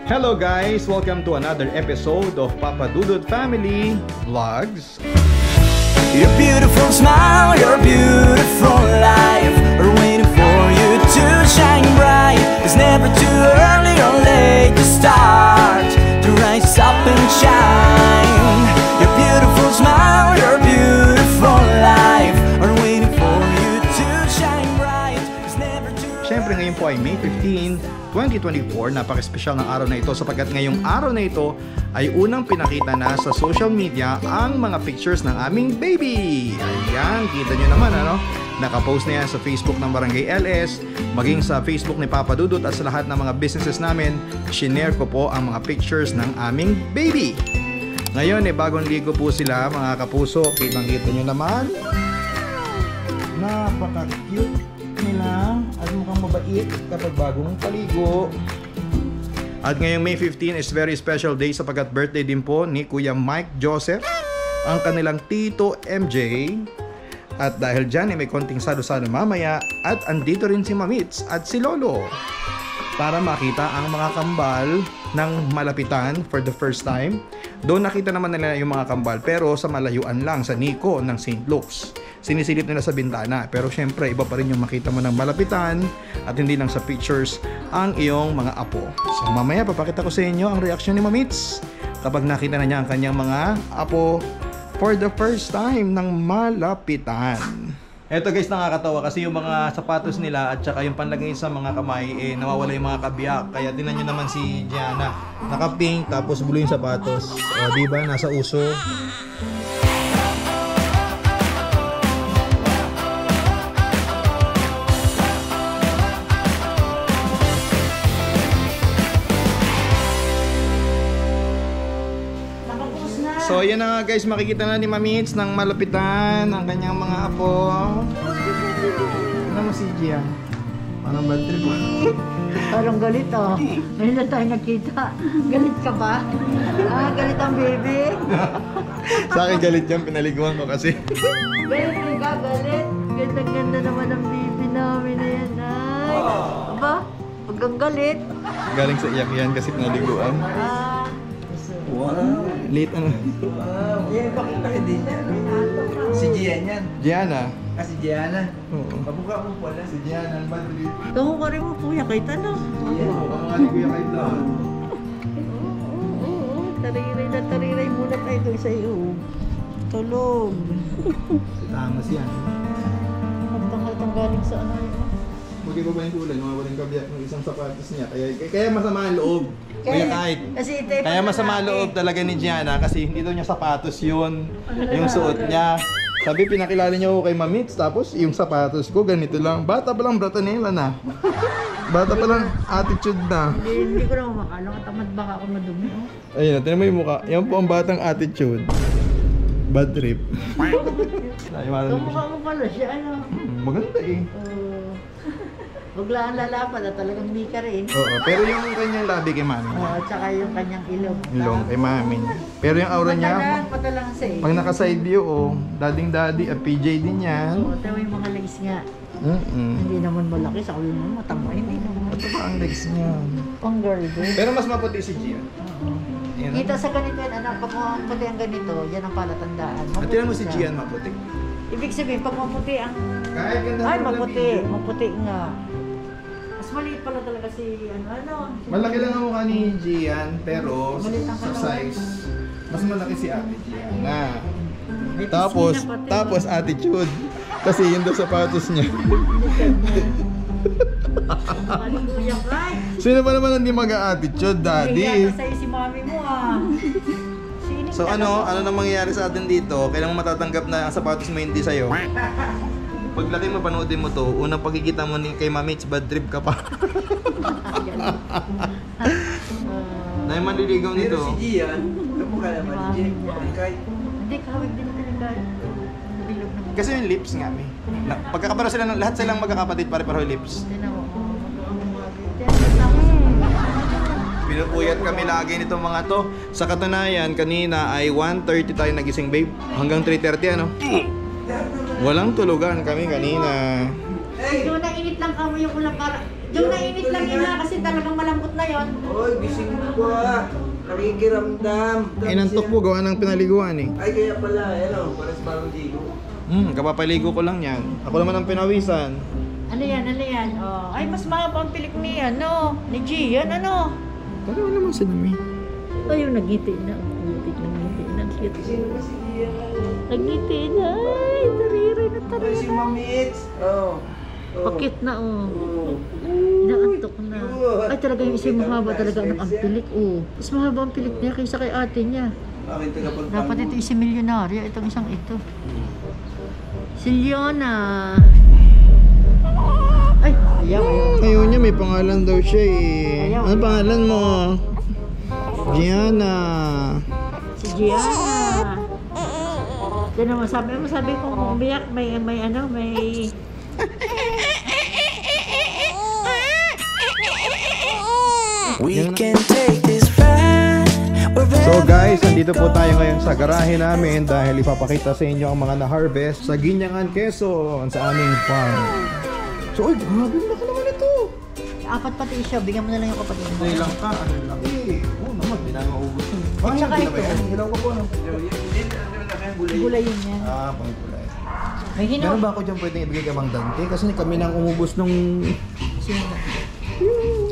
Hello guys! Welcome to another episode of Papa Dudut Family Vlogs. Your beautiful smile, your beautiful life are waiting for you to shine bright. It's never too early or late to start, to rise up and shine. Your beautiful smile, your beautiful life are waiting for you to shine bright. It's never too early. Siyempre ngayon po ay May 15, 2024. Napaka-espesyal ng araw na ito sapagkat ngayong araw na ito ay unang pinakita na sa social media ang mga pictures ng aming baby. Ayan, kita nyo naman ano? Nakapost na yan sa Facebook ng Barangay LS, maging sa Facebook ni Papa Dudut at sa lahat ng mga businesses namin. Shinare ko po ang mga pictures ng aming baby. Ngayon bagong ligo po sila mga kapuso. Kitang-kita nyo naman. Napaka-cute nila at mukhang mabait kapag bagong paligo. At ngayong May 15 is very special day sapagkat birthday din po ni Kuya Mike Joseph, ang kanilang tito MJ. At dahil dyan may konting sado-sado mamaya at andito rin si Mamits at si Lolo para makita ang mga kambal ng malapitan for the first time. Doon nakita naman nila yung mga kambal pero sa malayuan lang sa Nico ng St. Luke's. Sinisilip nila sa bintana pero syempre iba pa rin yung makita mo ng malapitan at hindi lang sa pictures ang iyong mga apo. So mamaya papakita ko sa inyo ang reaksyon ni Mamits kapag nakita na niya ang kanyang mga apo for the first time ng malapitan. Eto guys, nakakatawa kasi yung mga sapatos nila at saka yung panlagay sa mga kamay nawawala yung mga kabiyak. Kaya tinan nyo naman si Gianna, naka-pink tapos blue yung sapatos. O diba, nasa uso. So yan na nga guys, makikita na ni Mamits ng malapitan ang kanyang mga apo. Ano mo si Gian? Parang bad trip. Parang galit oh. Ngayon na tayo nagkita. Galit ka ba? Galit ang baby? Sa akin galit yan, pinaliguan ko kasi. Galit ka, galit. Ganda-ganda naman ang baby namin na yan. Ay, aba, huwag kang galit. Galing sa iyak yan kasi pinaliguan. Wow! Late ano? Wow! Yan, pakita ka din yan. Si Gian yan. Gianna? Si Gianna. Oo. Kamukha mo pala. Si Gianna, ang bad trip. Tungo ka rin mo kuya, kahit ano. Oo, kamukha ni Kuya Kaito. Oo, tariray na tariray muna tayo doon sa iyo. Tulog. Si Tamas yan. Magtang galing sa ano yun. Buti pa ba yung tulad? Mawawaling kabiyak ng isang sapatos niya. Kaya masama ang loob. Kuya Kait. Kaya masama ang loob talaga ni Gianna kasi hindi daw niya sapatos yun. Yung suot niya. Sabi pinakilala niya ako kay Mamits tapos yung sapatos ko ganito lang. Bata pa lang bratanela na. Bata pa lang attitude na. Hindi ko naman makala. Tamad baka ako madumi. Oh. Ayun, tinan mo yung mukha. Yan po ang batang attitude. Bad trip. Kamukha mo pala siya. Ano? Maganda eh. Huwag lang lalapan na talagang hindi ka rin. Oo, pero yung kanyang labi kay Mami. Oo, tsaka yung kanyang ilong. Ilong kay Mami. Pero yung aura niya, Mata lang sa eh. pag naka-side view, dading daddy, at PJ din yan. Oo, tayo yung mga legs nga. Hindi naman malaki. Sa kuya mo, matama. Hindi naman. Ito pa ang legs niya. Pang girl din. Pero mas maputi si Gian. Yan. Kita sa ganito yan, anak, pag maputi ang ganito, yan ang palatandaan. At tinan mo si Gian maputi. Ibig sabihin, pag maputi ang... Kahit ganda Ay, mo maputi. video. Maputi nga. Mas maliit pala talaga si ano. Malaki lang ang mukha ni Gian, pero Maliit ang sa katawan. size, mas malaki si Ate Gian. Na. May Tapos, pisngi na pati. tapos attitude. Kasi yun daw sapatos niya. Maling kuya Kai. Sino ba naman hindi mag-attitude, daddy? Kaya sa'yo si mami mo ah. Sinig So ka ano naman. nang mangyayari sa atin dito? Kailangan matatanggap na ang sapatos mo hindi sa'yo. Paglaki mo, panoodin mo to, unang pagkikita mo ni kay Mamits, bad trip ka pa. Dahil manliligaw nito. Pero si Gian, kamukha naman ni Gian. Kahit Hindi, kawig din talaga. Bilog naman. Kasi yung lips nga, may. Pagkakaparo sila, lahat silang magkakapatid, pare-pareho lips. Tinan mo. Pinupuyat kami lagi nitong mga to. Sa katunayan, kanina ay 1:30 tayo nagising, babe. Hanggang 3:30, ano? Walang tulugan kami kanina. Ikaw na init lang kamo yung ulang para Yung nainit lang yun na kasi talagang malambot na yon. Oy, gising ko ah. Nakikiramdam. Inantok po, gawa ng pinaliguan eh. Ay, kaya pala, ano, pares parang digo. Kapapaligo ko lang yan. Ako naman ang pinawisan. Ano yan, ano yan? Oh. Ay, mas mahaba ang pilik niya, no? Ni Gian, ano? Pero naman si Nami. Ay, yung nagiti na. Nagiti na. Cute. Sino ba si Ian? Nagiti na. Ay, tariri na Ay, tariri. si Mamits. Oh. Pakit na, oh. Oh. Inaantok na. Ay, talaga yung isa mahaba talaga ang pilik, oh. Mas mahaba ang pilik niya kaysa kay ate niya. Akin tagapagpano. Dapat ito isang milyonaryo, itong isang ito. Si Leona. Ay, ayaw. Ayaw niya, may pangalan daw siya eh. Ano pangalan mo? Gianna. Si Gianna. Yan naman, sabi ko kung umiyak, may ano, may... We can take this ride. So guys, andito po tayo ngayon sa garahe namin dahil ipapakita sa inyo ang mga na-harvest sa Ginyangan, Quezon sa aming farm. So, ay, grabe na ka naman ito. Apat pati siya, bigyan mo na lang yung kapatid mo. Ito lang ka, ano lang eh. Oo naman, di na maubos yun. At saka ito. Hilaw ko po, ano? Gulay yun yan. Ah, pangkulay. May Meron ginawa. ba ako dyan pwedeng ibigay kay Mang Dante? Kasi kami nang umubos nung...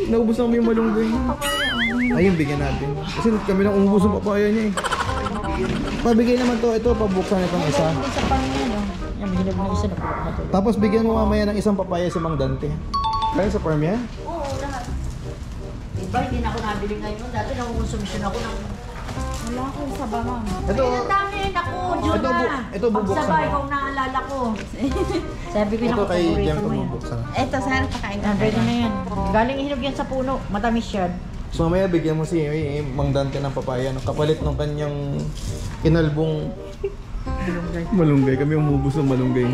Naubos na kami yung malunggay. Ayun, bigyan natin. Kasi kami nang umubos ng papaya niya eh. Pabigay naman to, ito, pabuksan itong isa. Isa pang yan, oh. Yan, mahinag ng isa na pulak na to. Tapos bigyan mo mamaya ng isang papaya si Mang Dante. Kaya sa farm yan? Oo, lahat. Diba, hindi na ako nabili ngayon. Dati nakukonsumisyon ako ng... Wala akong saba, ma'am. Ito. Ay, ang dami. Naku, Juna. ito bubuksan Pagsabay, mo. kung naalala ko. Sabi ko Ito naku, kay Jem paborito ito mo yan. bubuksan. Eto, sana pakain Ah, pwede na yan. Galing ihinog yan sa puno. Matamis yan. So mamaya bigyan mo si Mang Dante ng papaya. Kapalit ng kanyang kinalbong malunggay. Kami umubos ng malunggay.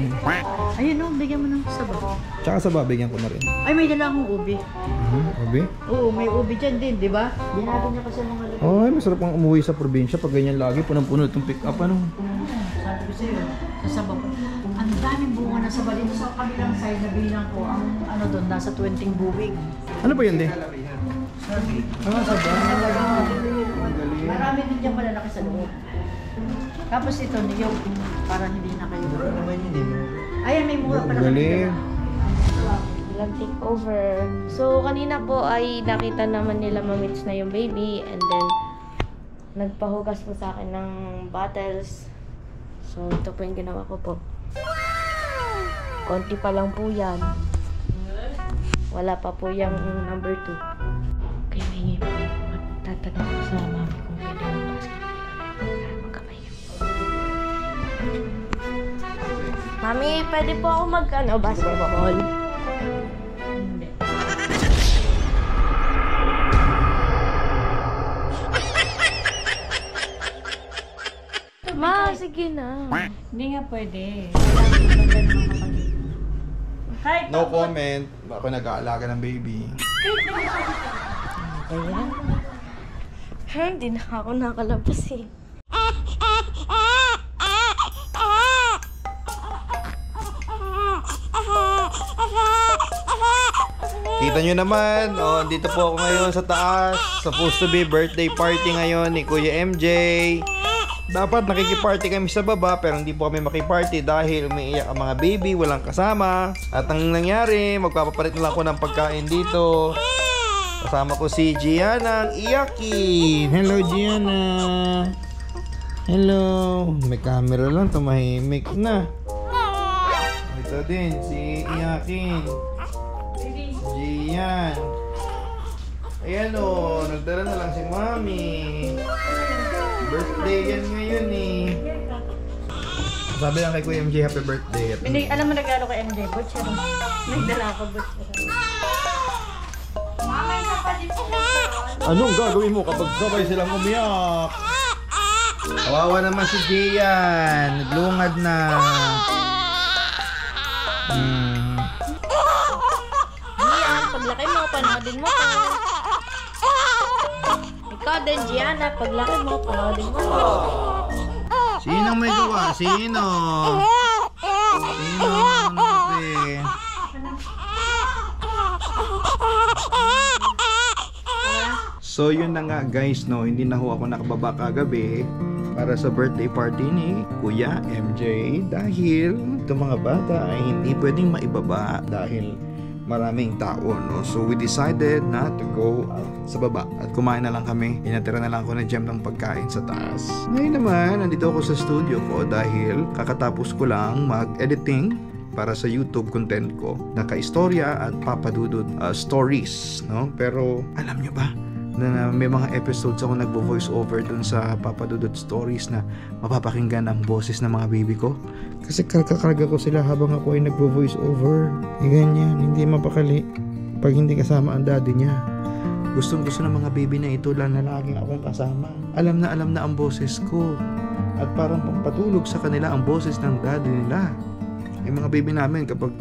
Ayun, no, bigyan mo ng saba. Tsaka sa babigyan ko na rin. Ay, may dala akong ubi. Ubi? Oo, may ubi dyan din, di ba? Binado niya kasi mga lagay. Oh, ay, masarap ang umuwi sa probinsya pag ganyan lagi. Punang-puno itong pick up. Ano? Sabi ko sa'yo, sa saba ko. Ang daming bunga na saba dito sa kabilang side na bilang ko. Ang ano doon, nasa 20 buwig. Ano ba yun, de? Ah, saba. Marami din dyan malalaki sa loob. Tapos ito, yung parang hindi na kayo. Ayan, may mura pala. Galing. Walang take over. So, kanina po ay nakita naman nila mamits na yung baby and then nagpahugas po sa akin ng bottles. So, ito po yung ginawa ko po. Konti pa lang po yan. Wala pa po yung number 2. Kaya may tatagal ko sa mami kung pwede mo basket. Magkamay. Mami, pwede po ako basketball? Hindi. Ma, sige na. Hindi nga pwede. No comment. Ako nag-aalaga ng baby. Hindi na ako nakalabas eh. Kita nyo naman, oh, dito po ako ngayon sa taas. Supposed to be birthday party ngayon ni Kuya MJ. Dapat nakikiparty kami sa baba pero hindi po kami makiparty dahil umiiyak ang mga baby, walang kasama. At ang nangyari, magpapapalit na lang ako ng pagkain dito. Kasama ko si Gianna ang iyakin. Hello Gianna. Hello. May camera lang, tumahimik na. Ito din, si iyakin. Gian. Ayan o, nagdala na lang si Mami. Birthday yan ngayon eh. Sabi lang kay Kuya MJ, happy birthday. Alam mo nagano kay MJ, butcher. Nagdala ako butcher. Anong gagawin mo kapag sabay silang umiyak? Kawawa naman si Gian. Naglungad na. Gian, paglaki mo, panoodin mo ko. Ikaw din, Gianna, paglaki mo, panoodin mo ko. Sinong may gawa? Sino? Sino? Ano ba? So yun na nga guys, no, hindi na ho ako nakababa kagabi para sa birthday party ni Kuya MJ dahil itong mga bata ay hindi pwedeng maibaba dahil maraming tao, no? So we decided not to go sa baba at kumain na lang kami. Inatira na lang ako ng Jem ng pagkain sa taas. Ngayon naman, nandito ako sa studio ko dahil kakatapos ko lang mag-editing para sa YouTube content ko, naka-istorya at papadudod stories, no? Pero alam nyo ba na may mga episodes ako nagvo-voice over dun sa papadudod stories na mapapakinggan ang boses ng mga baby ko kasi kakarga ko sila habang ako ay nagvo-voice over. Ganyan, hindi mapakali pag hindi kasama ang daddy niya. Gustong gusto ng mga baby na ito lang na laging akong kasama. Alam na ang boses ko at parang pampatulog sa kanila ang boses ng daddy nila. Yung mga baby namin kapag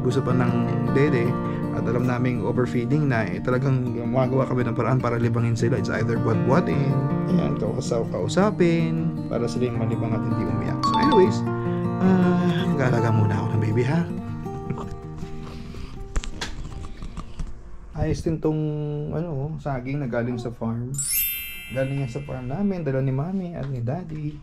gusto pa ng dede at alam naming overfeeding na, talagang magawa kami ng paraan para libangin sila. It's either buat-buatin, ayan, kausapin para silang malibang at hindi umiyak. So anyways, mag-aalaga muna ako ng baby, ha? Ayos din tong saging na galing sa farm. Galing yan sa farm namin, dala ni mami at ni daddy.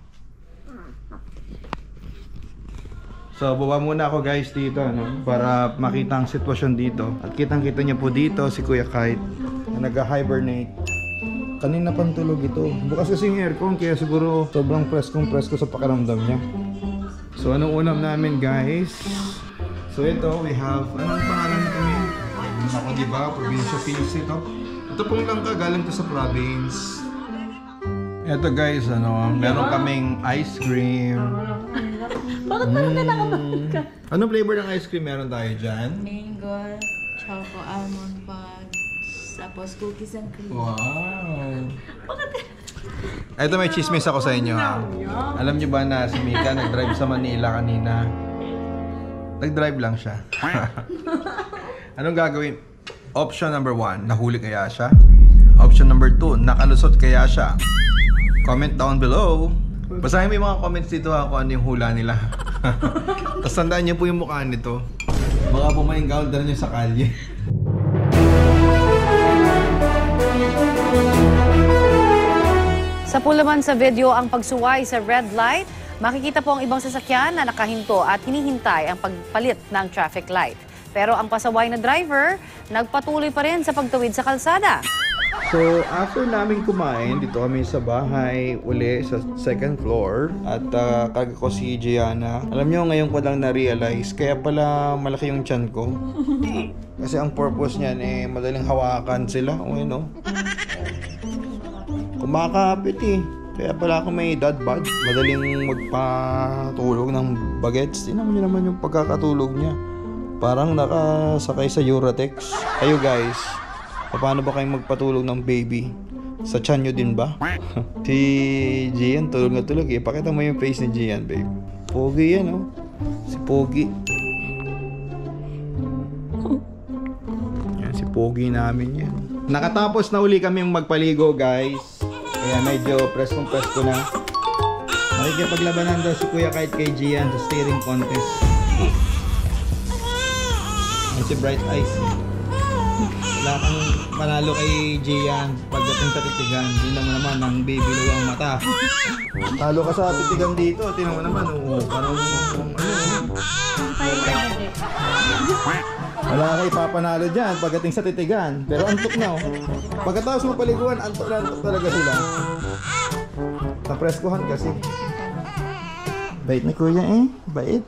So, baba muna ako guys dito, no? Para makita ang sitwasyon dito. At kitang-kita niyo po dito si Kuya Kite na nag-hibernate. Kanina pang tulog ito. Bukas kasi yung aircon, kaya siguro sobrang presko sa pakiramdam niya. So, anong ulam namin guys? So, ito, we have, anong pangalan nito niya? Ako, diba? Provincia Feast ito. Ito pong langka, galing to sa province. Ito guys, meron kaming ice cream. Bakit parang nakapagod ka? Anong flavor ng ice cream meron tayo dyan? Mango, choco almond bugs, tapos cookies and cream. Wow! Ito, may chismis ako sa inyo, ha? Alam nyo ba na si Mika nag-drive sa Manila kanina? Nag-drive lang siya. Anong gagawin? Option number 1, nahuli kaya siya? Option number 2, nakalusot kaya siya? Comment down below. Basahin mo yung mga comments dito, ha, kung ano yung hula nila. Tapos tandaan niyo po yung mukha nito. Baka po may encounter niyo sa kalye. Sa pulaman sa video ang pagsuway sa red light, makikita po ang ibang sasakyan na nakahinto at hinihintay ang pagpalit ng traffic light. Pero ang pasaway na driver, nagpatuloy pa rin sa pagtawid sa kalsada. So, after namin kumain, dito kami sa bahay uli sa second floor at karga ko si Gianna. Alam nyo, ngayon ko lang na-realize, kaya pala malaki yung tiyan ko. Kasi ang purpose niyan, madaling hawakan sila. Kumakapit Kaya pala ako may dad bod. Madaling magpatulog ng bagets. Tingnan nyo naman yung pagkakatulog niya. Parang nakasakay sa Eurotex. Kayo guys, paano ba kayong magpatulog ng baby? Sa tiyan nyo din ba? Si Gian tulog na tulog Pakita mo yung face ni Gian, babe. Pogi yan, Si Pogi. Yan, si Pogi namin yan. Nakatapos na uli kami magpaligo, guys. Kaya medyo presko na. Nakikipaglabanan daw si Kuya kahit kay Gian sa steering contest. Yan si Bright Eyes. Wala kang manalo kay Gian pagdating sa titigan. Hindi naman ang baby luwang mata. Talo ka sa titigan dito. Tingnan mo naman, parang wala kayo papanalo dyan pagdating sa titigan. Pero antok na, Pagkatapos mo paliguan, antok talaga sila. Napreskuhan kasi. Bait ni Kuya bait.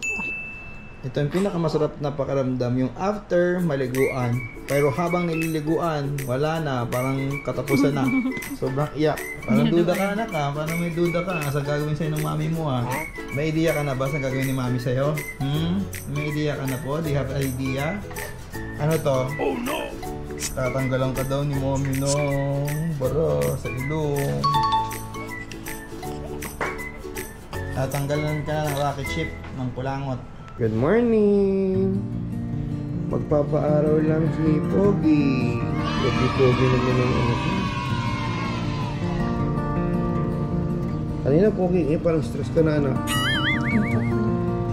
Ito yung pinakamasarap na pakiramdam, yung after maliguan. Pero habang nililiguan, wala na, parang katapusan na. Sobrang iyak. Parang duda ka, anak, Parang may duda ka sa gagawin sa'yo ng mami mo, May idea ka na ba sa gagawin ni mami sa'yo? May idea ka na po? Do you have an idea? Ano to? Oh no! Tatanggalan ka daw ni mommy bara sa ilong. Tatanggalan ka na ng rocket ship ng kulangot. Good morning! Magpapaaraw lang si Pogi. Pogi naman ang anak. Kanina Pogi, parang stress ka na, anak.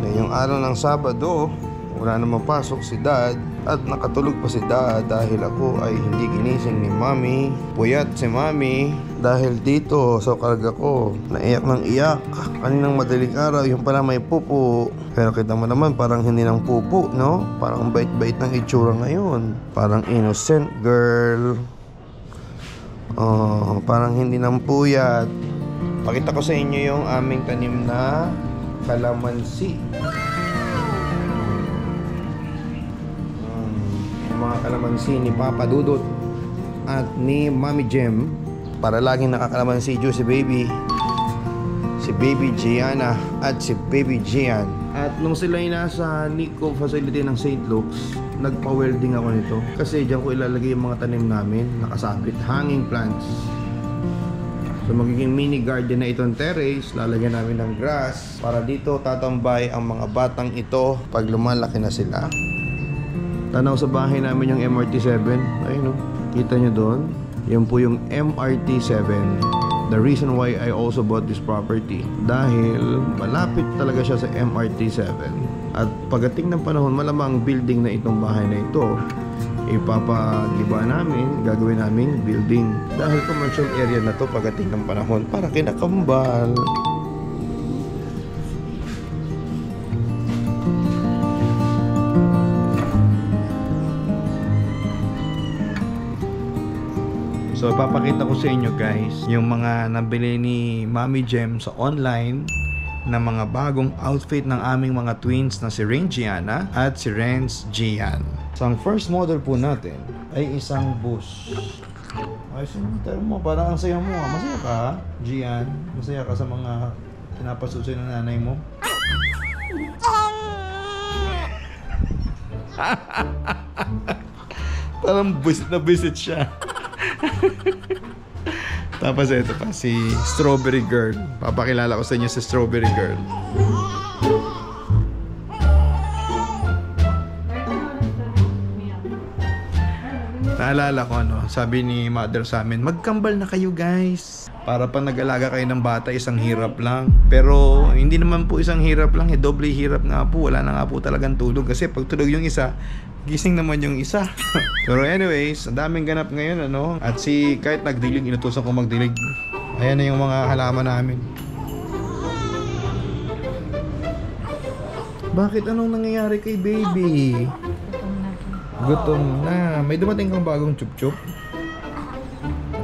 Ngayong araw ng Sabado, wala namang pasok si Dad. at nakatulog pa si Dad dahil ako ay hindi ginising ni Mami. Puyat si Mami dahil dito sa karga ko. Naiyak ng iyak. Kaninang madaling araw, yung pala may pupo. Pero kita mo naman parang hindi ng pupo, no? Parang bait-bait ng itsura ngayon. Parang innocent girl. Oh, parang hindi ng puyat. Pakita ko sa inyo yung aming tanim na kalamansi. Mga kalamansi ni Papa Dudut at ni Mami Jem. Para laging nakakalamansi juice si Baby Gianna at si Baby Gian. At nung sila ay nasa Nico facility ng St. Luke's, nagpa-welding ako nito kasi diyan ko ilalagay yung mga tanim namin, nakasabit, hanging plants. So magiging mini garden na itong terrace. Lalagyan namin ng grass para dito tatambay ang mga batang ito pag lumalaki na sila. Tanaw sa bahay namin yung MRT7. Ayun, no? Kita nyo doon? Yan po yung MRT7. The reason why I also bought this property, dahil malapit talaga siya sa MRT7. At pagdating ng panahon, malamang building na itong bahay na ito, ipapagiba namin, gagawin naming building. Dahil commercial area na to pagdating ng panahon para kinakambal. So, papakita ko sa inyo guys yung mga nabili ni Mami Jem sa online na mga bagong outfit ng aming mga twins na si Rain Gianna at si Renz Gian. So, ang first model po natin ay isang bus. Ay, sinunod mo, parang ang saya mo. Masaya ka, Gian? Masaya ka sa mga pinapasusin ng nanay mo? Parang busit na busit siya. Tapos ito pa, si Strawberry Girl. Papakilala ko sa inyo si Strawberry Girl. Naalala ko sabi ni mother sa amin, magkambal na kayo guys. Para pa nag-alaga kayo ng bata, isang hirap lang. Pero hindi naman po isang hirap lang, doble hirap nga po. Wala na nga po talagang tulog. Kasi pag tulog yung isa, gising naman yung isa. Pero anyways, ang daming ganap ngayon At kahit nagdilig, inutusan ko magdilig. Ayan na yung mga halaman namin. Bakit anong nangyayari kay baby? Gutom na. May dumating kang bagong chup-chup.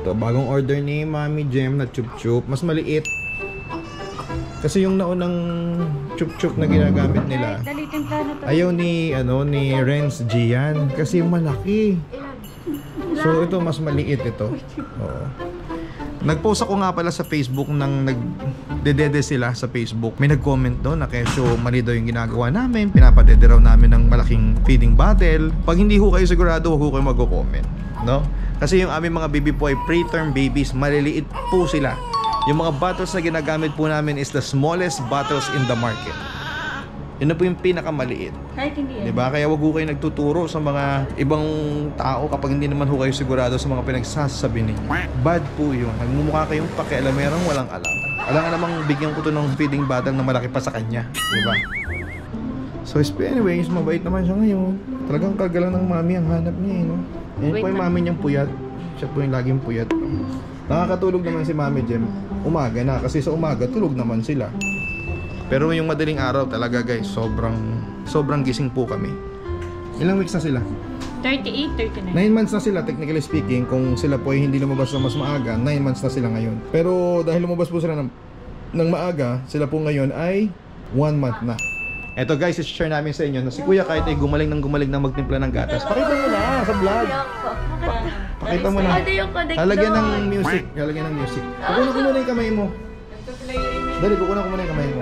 Ito, bagong order ni Mami Jem na chup-chup. Mas maliit. Kasi yung naunang chup-chup na ginagamit nila, ayaw ni Renz Gian. Kasi yung malaki. So ito, mas maliit ito. Oo. Nag-post ako nga pala sa Facebook nang nagdedede sila sa Facebook. May nag-comment doon na kesyo mali daw yung ginagawa namin. Pinapadede raw namin ng malaking feeding bottle. Pag hindi ho kayo sigurado, huwag ho kayo mag-comment. No? Kasi yung aming mga baby po ay preterm babies. Maliliit po sila. Yung mga bottles na ginagamit po namin is the smallest bottles in the market. Yun na po yung pinakamaliit. Kahit hindi diba? Kaya wag ho kayo nagtuturo sa mga ibang tao kapag hindi naman ho kayo sigurado sa mga pinagsasabi ninyo. Bad po yun. Nagmumukha kayong pakialamerang walang alam. Alam nga namang bigyan ko to ng feeding bottle na malaki pa sa kanya. Diba? So anyways, mabait naman siya ngayon. Talagang kagalang ng mami ang hanap niya. Yan po yung mami niyang puyat. Siya po yung laging puyat. Nakakatulog naman si Mami Jem. Umaga na. Kasi sa umaga, tulog naman sila. Pero yung madaling araw talaga guys, sobrang gising po kami. Ilang weeks na sila? 38, 39. 9 months na sila technically speaking. Kung sila po ay hindi lumabas na mas maaga, 9 months na sila ngayon. Pero dahil lumabas po sila ng maaga, sila po ngayon ay 1 month na. Eto guys, i-share namin sa inyo na si Kuya kahit ay gumaling na magtimpla ng gatas. Pakita mo na sa vlog. Pakita mo na. Lalagyan ng music. Kukunan ko muna yung kamay mo. Dali, kukunan ko muna yung kamay mo.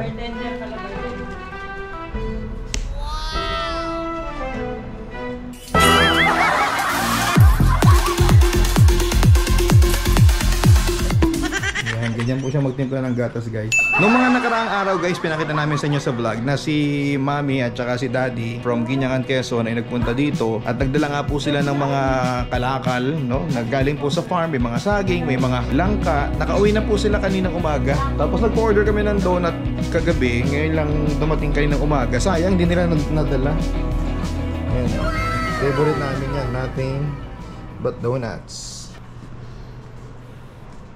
Ganyan po siya magtimpla ng gatas guys. Noong mga nakaraang araw guys, pinakita namin sa inyo sa vlog na si Mami at saka si Daddy from Guinyangan, Quezon ay nagpunta dito at nagdala nga po sila ng mga kalakal, no? Naggaling po sa farm, may mga saging, may mga langka. Nakauwi na po sila kaninang umaga. Tapos nag-order kami ng donut kagabi, ngayon lang dumating kaninang umaga. Sayang, hindi nila nadala. Ayan. Favorite namin yan. Nothing but donuts.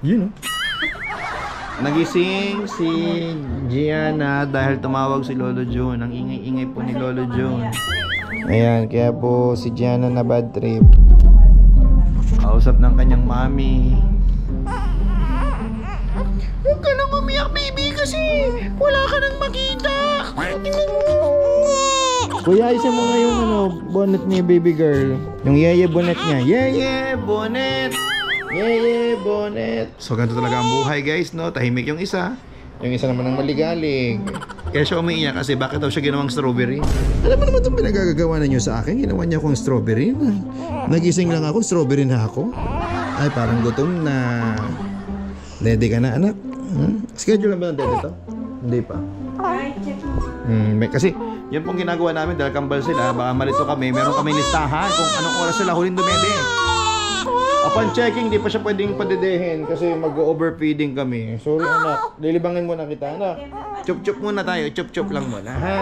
Yun, no? Nagising si Gianna dahil tumawag si Lolo June. Ang ingay-ingay po ni Lolo June. Ayan, kaya po si Gianna na bad trip. Kausap ng kanyang mami. Huwag ka nang umiyak, baby, kasi wala ka nang makita. Kuya, isa mo nga yung bonnet ni baby girl. Yung yeye bonnet niya. Yeye bonnet! Yeye bonnet! So ganito talaga ang buhay, guys, no? Tahimik yung isa. Yung isa naman ang maligalig. Kaya siya umiiyak kasi bakit daw siya ginawang strawberry. Alam mo naman itong pinagagagawa na nyo sa akin. Ginawa niya akong strawberry. Nagising lang ako, strawberry na ako. Ay, parang gutom na. Ready ka na, anak? Schedule na ba ng dede to? Hindi pa. Kasi yun pong ginagawa namin dahil kambal sila. Baka malito kami. Meron kami listahan kung anong oras sila huling dumede. Upon checking, di pa siya pwedeng padedehin kasi mag-overfeeding kami. Sorry, anak. Lilibangin muna kita, anak. Chup-chup muna tayo. Chup-chup lang muna, ha?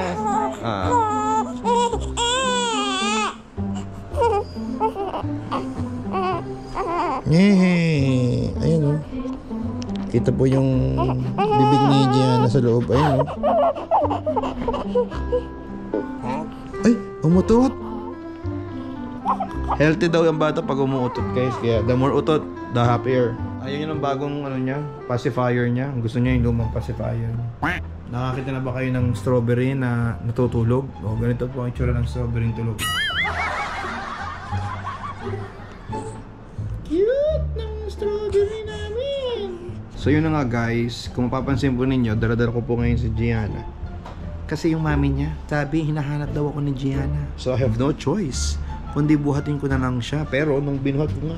Yehey! Ayun, oh. Kita po yung bibig ni Gianna sa loob. Ayun, oh. Ay, umutot! Healthy daw yung bata pag umuutot, guys. Kaya the more utot, the happier. Ayun yun ang bagong niya, pacifier niya. Gusto niya yung lumang pacifier niya. Nakakita na ba kayo ng strawberry na natutulog? O, ganito po ang itsura ng strawberry tulog. Cute ng strawberry namin! So yun na nga, guys. Kung mapapansin po ninyo, daladala ko po ngayon si Gianna. Kasi yung mami niya, sabi, hinahanap daw ako ni Gianna. So I have no choice kundi buhatin ko na lang siya. Pero nung binuhat ko nga,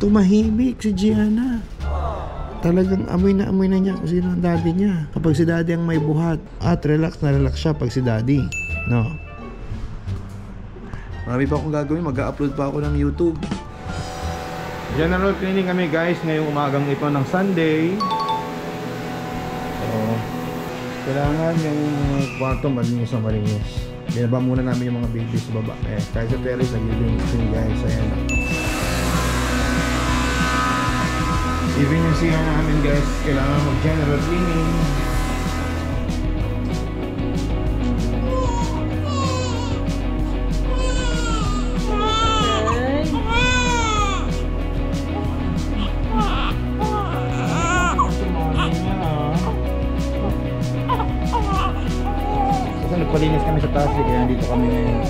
tumahimik si Gianna. Talagang amoy na niya kung sino ang daddy niya. Kapag si daddy ang may buhat. At relax na relax siya pag si daddy. No? Marami pa akong gagawin. Mag-upload pa ako ng YouTube. General cleaning kami, guys, ngayong umagang ito ng Sunday. So, kailangan yung kwarto malinis na malinis. Binaba muna namin yung mga babies sa baba. Kahit sa terrace, naglilinis din, guys. Ayan. Even yung CR namin, guys, kailangan mag-general cleaning. Nagpalinis kami sa taas, kaya dito kami ngayon.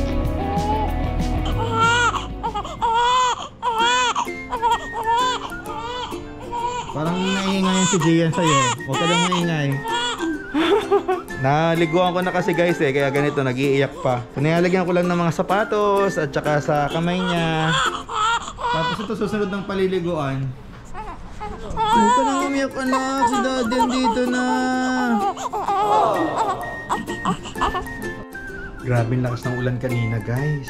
Parang naiingay si Gian sa'yo. Huwag ka lang maingay. Naliguan ko na kasi, guys, kaya ganito, nag-iiyak pa. So, nilalagyan ko lang ng mga sapatos at saka sa kamay niya. Tapos ito susunod ng paliliguan. Huwag ka nang umiyak, anak. Si daddy dito na. Grabe ang lakas ng ulan kanina, guys.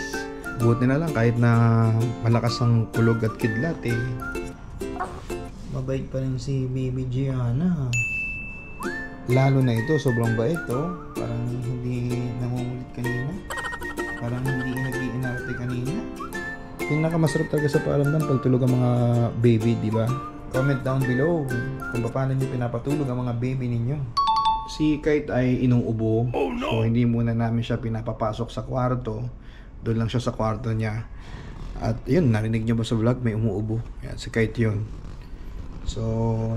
Buti na lang kahit na malakas ang kulog at kidlat mabait pa rin si baby Gianna. Lalo na ito, sobrang bait Parang hindi nangungulit kanina. Parang hindi nag-iinarte kanina. Pinakamasarap talaga sa pakiramdam pagtulog ang mga baby, di ba? Comment down below kung paano niyo pinapatulog ang mga baby ninyo. Si Kite ay inuubo. So hindi muna namin siya pinapapasok sa kwarto. Doon lang siya sa kwarto niya. At yun, narinig niyo ba sa vlog, may umuubo. Yan, si Kite yun. So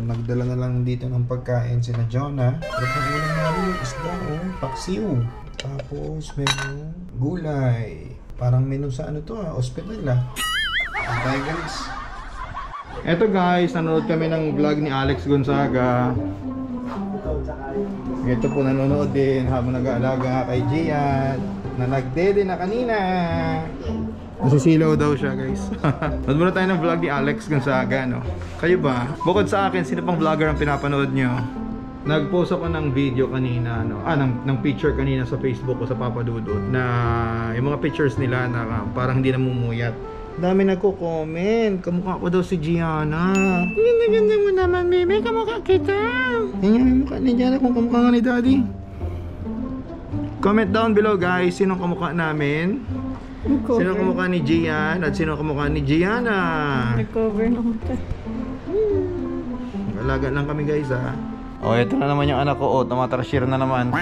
nagdala na lang dito ng pagkain si na Jonah. At ang ulam namin isda, paksiw. Tapos meron gulay. Parang menu sa hospital Okay, guys. Eto, guys, nanonood kami ng vlog ni Alex Gonzaga. Ito po nanonood din habang nag-aalaga kay Gian na nagdede na kanina. Nasisilaw daw siya, guys. Nanood muna tayo ng vlog ni Alex Gonzaga, no? Kayo ba? Bukod sa akin, sino pang vlogger ang pinapanood nyo? Nag-post ako ng video kanina, ng picture kanina sa Facebook ko sa Papa Dudut na yung mga pictures nila na parang hindi namumuyat. Dami nagko-comment. Kamukha ko daw si Gianna. Ganda mo naman, baby. Kamukha kita. Tingnan yung mukha ni Gianna kung kamukha nga ni Daddy. Comment down below, guys. Sinong kamukha namin? Sino ang kumukha ni Gian at sino ang kumukha ni Gianna? Nag-cover ng mata. Alaga lang kami guys ha. Oh, ito na naman yung anak ko. Oh, tumatarshir na naman.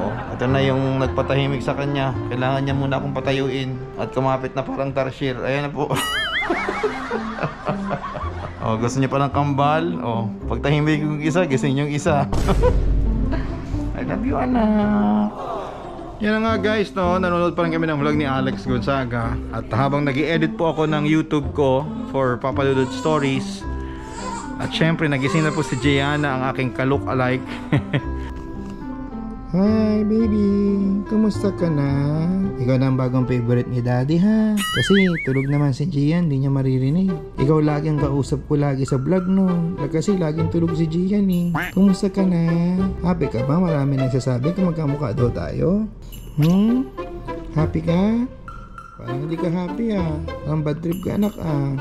Oh, ito na yung nagpatahimik sa kanya. Kailangan niya muna akong patayuin. At kumapit na parang tarshir. Ayan na po. Oh, gusto niya pa ng kambal. Oh, pag tahimik yung isa, gising yung isa. I love you, anak. Yan na nga guys, no? Nanonood pa rin kami ng vlog ni Alex Gonzaga. At habang nag-i-edit po ako ng YouTube ko for Papa Dudut Stories. At syempre, nagising na po si Gianna, ang aking ka-look-alike. Hi baby, kumusta ka na? Ikaw na ang bagong favorite ni Daddy ha? Kasi tulog naman si Gian, di niya maririnig. Ikaw lagi ang kausap ko lagi sa vlog no? Kasi laging tulog si Gian eh. Kumusta ka na? Happy ka ba? Marami nagsasabi kung magkamukha daw tayo. Happy ka? Parang hindi ka happy ah. Ang bad trip ka anak ah.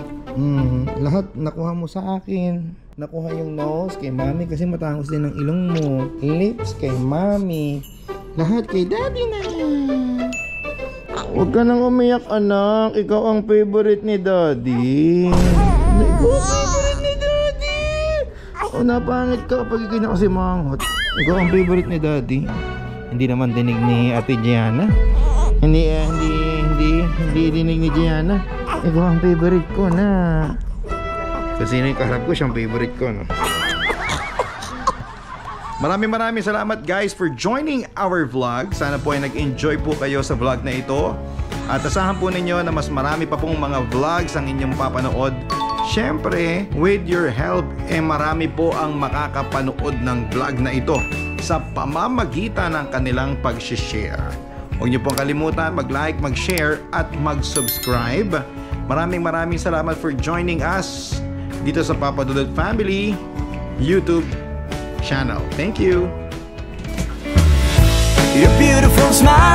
Lahat nakuha mo sa akin. Nakuha yung nose kay mami kasi matangos din ang ilong mo. Lips kay mami. Lahat kay daddy na. Huwag ka nang umiyak anak. Ikaw ang favorite ni daddy. Ikaw ang favorite ni daddy. O napangit ka kapag ikay na kasi manghot. Ikaw ang favorite ni daddy. Hindi naman dinig ni Ate Gianna. Hindi dinig ni Gianna. Ikaw ang favorite ko na. Kasi sino yung kaharap ko, siyang favorite ko, no? Maraming salamat guys for joining our vlog. Sana po ay nag-enjoy po kayo sa vlog na ito. At asahan po ninyo na mas marami pa pong mga vlogs ang inyong papanood. Siyempre, with your help, marami po ang makakapanood ng vlog na ito sa pamamagitan ng kanilang pag-share. Huwag niyo pong kalimutan mag-like, mag-share at mag-subscribe. Maraming salamat for joining us dito sa Papa Dudut Family YouTube channel. Thank you. Your beautiful smile.